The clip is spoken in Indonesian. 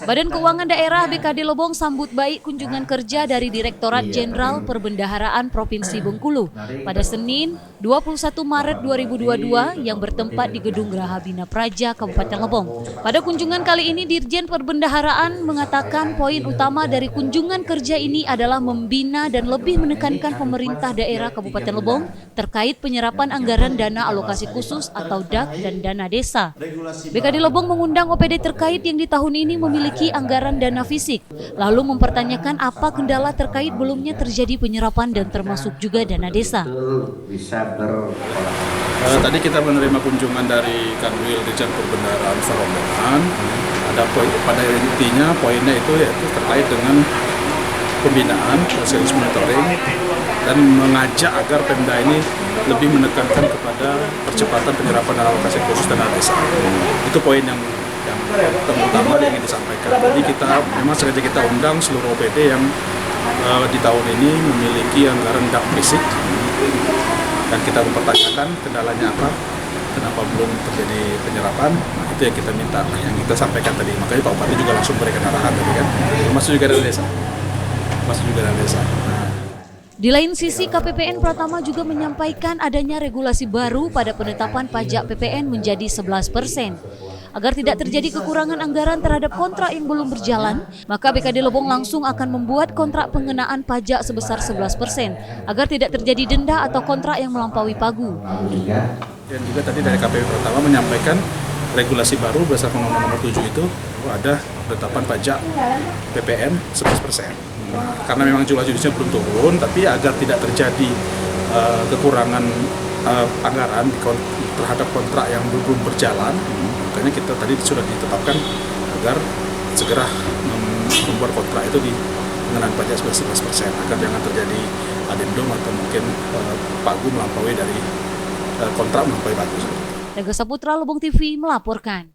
Badan Keuangan Daerah BKD Lebong sambut baik kunjungan kerja dari Direktorat Jenderal Perbendaharaan Provinsi Bengkulu pada Senin 21 Maret 2022 yang bertempat di Gedung Geraha Bina Praja, Kabupaten Lebong. Pada kunjungan kali ini, Dirjen Perbendaharaan mengatakan poin utama dari kunjungan kerja ini adalah membina dan lebih menekankan pemerintah daerah Kabupaten Lebong terkait penyerapan anggaran dana alokasi khusus atau DAK dan dana desa. BKD Lebong mengundang OPD terkait yang di tahun ini memiliki anggaran dana fisik, lalu mempertanyakan apa kendala terkait belumnya terjadi penyerapan dan termasuk juga dana desa. Tadi kita menerima kunjungan dari Kanwil Dirjen Perbendaharaan Rombongan. Ada poin pada intinya poinnya itu yaitu terkait dengan pembinaan, proses monitoring, dan mengajak agar Pemda ini lebih menekankan kepada percepatan penyerapan alokasi khusus dana desa. Itu poin yang terutama yang ingin disampaikan. Jadi memang sengaja kita undang seluruh OPD yang di tahun ini memiliki anggaran DAK fisik, dan kita mempertanyakan kendalanya apa, kenapa belum terjadi penyerapan. Nah, itu yang kita minta, yang kita sampaikan tadi. Makanya Pak Bupati juga langsung berikan arahan tadi kan, termasuk juga dari desa. Di lain sisi, KPPN Pratama juga menyampaikan adanya regulasi baru pada penetapan pajak PPN menjadi 11%. Agar tidak terjadi kekurangan anggaran terhadap kontrak yang belum berjalan, maka BKD Lebong langsung akan membuat kontrak pengenaan pajak sebesar 11% agar tidak terjadi denda atau kontrak yang melampaui pagu. Dan juga tadi dari KPP Pratama menyampaikan regulasi baru berdasarkan Undang-Undang Nomor 7 itu ada penetapan pajak PPN 11%. Karena memang jumlah jenisnya belum turun, tapi agar tidak terjadi kekurangan anggaran terhadap kontrak yang belum berjalan, makanya kita tadi sudah ditetapkan agar segera membuat kontrak itu di pengenaan pajak 11% agar jangan terjadi adendum atau mungkin pagu melampaui dari kontrak melampaui pagu. Rega Saputra, Lebong TV melaporkan.